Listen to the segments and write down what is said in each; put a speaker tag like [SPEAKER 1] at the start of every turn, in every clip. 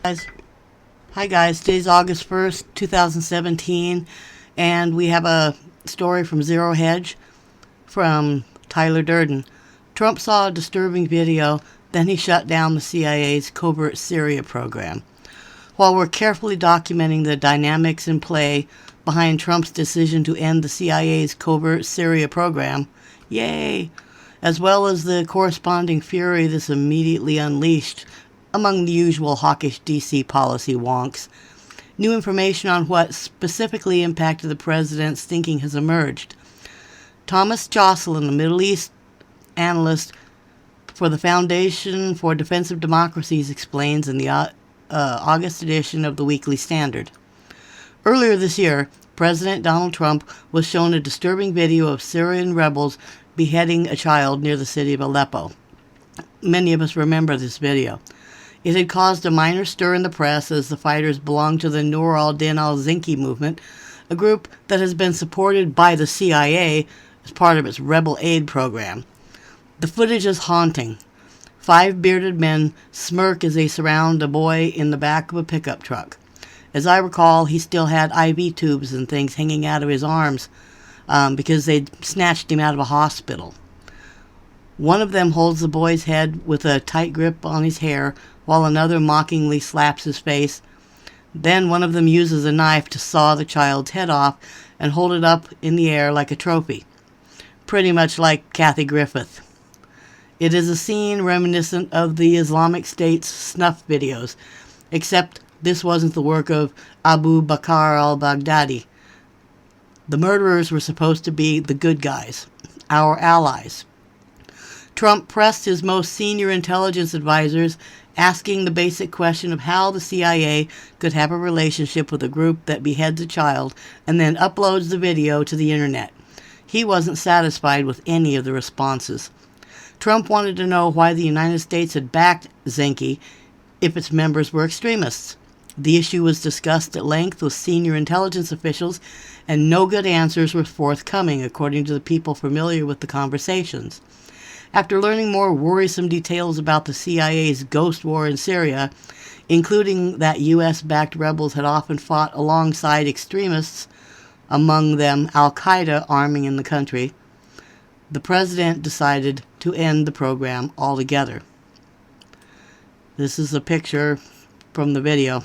[SPEAKER 1] Guys, hi guys, today's August 1st, 2017, and we have a story from Zero Hedge from Tyler Durden. Trump saw a disturbing video, then he shut down the CIA's covert Syria program. While we're carefully documenting the dynamics in play behind Trump's decision to end the CIA's covert Syria program, yay, as well as the corresponding fury this immediately unleashed among the usual hawkish DC policy wonks, new information on what specifically impacted the president's thinking has emerged. Thomas Joscelyn, the Middle East analyst for the Foundation for Defensive Democracies, explains in the August edition of the Weekly Standard. Earlier this year, President Donald Trump was shown a disturbing video of Syrian rebels beheading a child near the city of Aleppo. Many of us remember this video. It had caused a minor stir in the press as the fighters belonged to the Nur al-Din al-Zinki movement, a group that has been supported by the CIA as part of its rebel aid program. The footage is haunting. 5 bearded men smirk as they surround a boy in the back of a pickup truck. As I recall, he still had IV tubes and things hanging out of his arms because they'd snatched him out of a hospital. One of them holds the boy's head with a tight grip on his hair, while another mockingly slaps his face. Then one of them uses a knife to saw the child's head off and hold it up in the air like a trophy. Pretty much like Kathy Griffith. It is a scene reminiscent of the Islamic State's snuff videos, except this wasn't the work of Abu Bakr al-Baghdadi. The murderers were supposed to be the good guys, our allies. Trump pressed his most senior intelligence advisors, asking the basic question of how the CIA could have a relationship with a group that beheads a child and then uploads the video to the internet. He wasn't satisfied with any of the responses. Trump wanted to know why the United States had backed Zinki if its members were extremists. The issue was discussed at length with senior intelligence officials, and no good answers were forthcoming, according to the people familiar with the conversations. After learning more worrisome details about the CIA's ghost war in Syria, including that U.S.-backed rebels had often fought alongside extremists, among them al-qaida arming in the country, the president decided to end the program altogether. This is a picture from the video.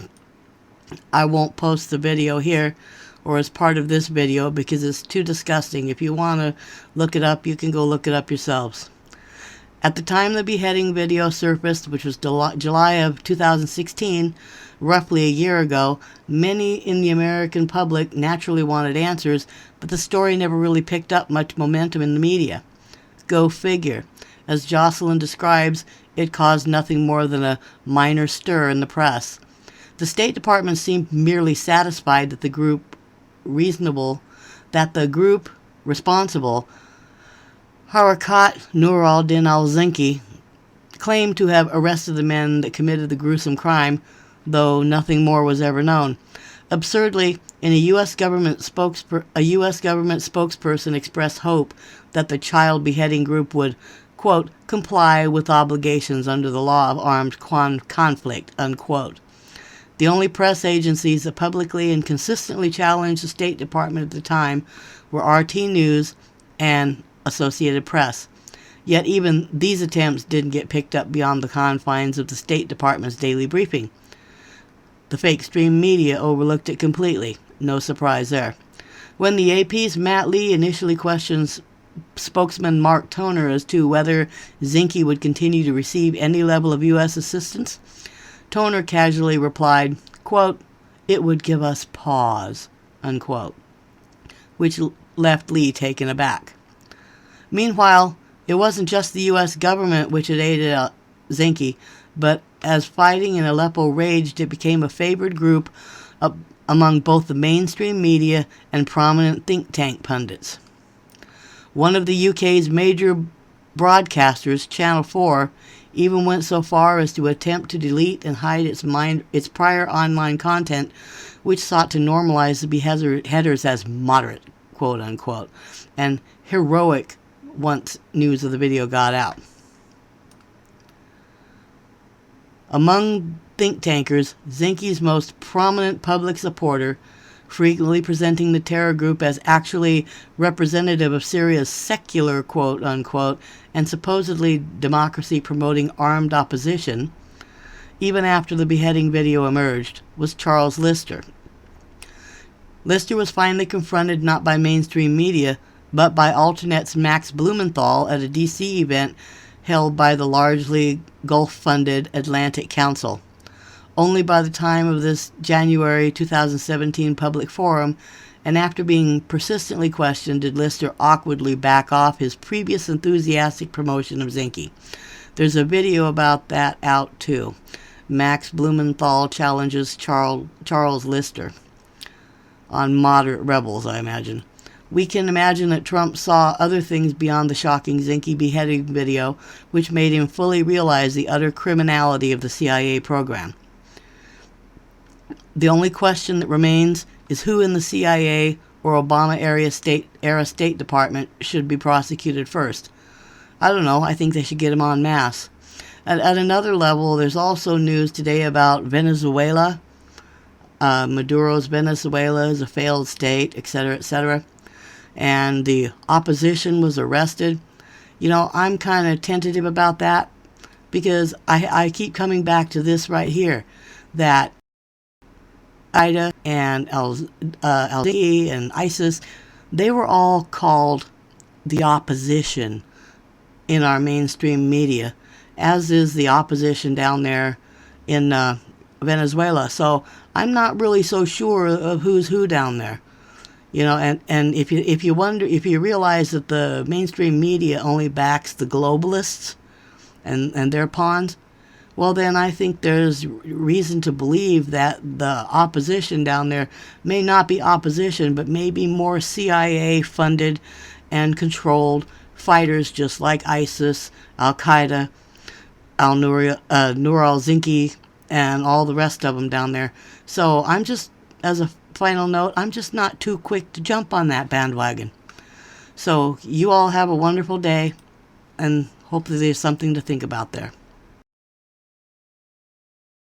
[SPEAKER 1] I won't post the video here or as part of this video because it's too disgusting. If you want to look it up, you can go look it up yourselves. At the time the beheading video surfaced, which was July of 2016, roughly a year ago, many in the American public naturally wanted answers, but the story never really picked up much momentum in the media. Go figure. As Jocelyn describes, it caused nothing more than a minor stir in the press. The State Department seemed merely satisfied that the group responsible, Harakat Nur al-Din al-Zinki, claimed to have arrested the men that committed the gruesome crime, though nothing more was ever known. Absurdly, a U.S. government spokesperson expressed hope that the child beheading group would, quote, comply with obligations under the law of armed conflict, unquote. The only press agencies that publicly and consistently challenged the State Department at the time were RT News and Associated Press. Yet even these attempts didn't get picked up beyond the confines of the State Department's daily briefing. The fake stream media overlooked it completely. No surprise there. When the AP's Matt Lee initially questions spokesman Mark Toner as to whether Zinki would continue to receive any level of U.S. assistance, Toner casually replied, quote, "It would give us pause," unquote, which left Lee taken aback. Meanwhile, it wasn't just the U.S. government which had aided Zinki, but as fighting in Aleppo raged, it became a favored group among both the mainstream media and prominent think tank pundits. One of the UK's major broadcasters, Channel 4, even went so far as to attempt to delete and hide its prior online content, which sought to normalize the beheaders as moderate, quote unquote, and heroic once news of the video got out. Among think tankers, Zinke's most prominent public supporter, frequently presenting the terror group as actually representative of Syria's secular quote-unquote and supposedly democracy-promoting armed opposition, even after the beheading video emerged, was Charles Lister. Lister was finally confronted not by mainstream media, but by Alternet's Max Blumenthal at a D.C. event held by the largely Gulf-funded Atlantic Council. Only by the time of this January 2017 public forum, and after being persistently questioned, did Lister awkwardly back off his previous enthusiastic promotion of Zinke. There's a video about that out too. Max Blumenthal challenges Charles Lister on moderate rebels, I imagine. We can imagine that Trump saw other things beyond the shocking Zinke beheading video, which made him fully realize the utter criminality of the CIA program. The only question that remains is who in the CIA or Obama-era State Department should be prosecuted first. I don't know. I think they should get him en masse. At another level, there's also news today about Venezuela. Maduro's Venezuela is a failed state, etc., etc. And the opposition was arrested. You know, I'm kind of tentative about that because I keep coming back to this right here, that al-qaida and al-qaeda and ISIS, they were all called the opposition in our mainstream media, as is the opposition down there in Venezuela. So I'm not really so sure of who's who down there. You know, and if you realize that the mainstream media only backs the globalists and their pawns, well then I think there's reason to believe that the opposition down there may not be opposition, but maybe more CIA funded and controlled fighters just like ISIS, al-qaida, Nur al-Zinke, and all the rest of them down there. So I'm just, as a final note, I'm just not too quick to jump on that bandwagon. So you all have a wonderful day, and hopefully there's something to think about there.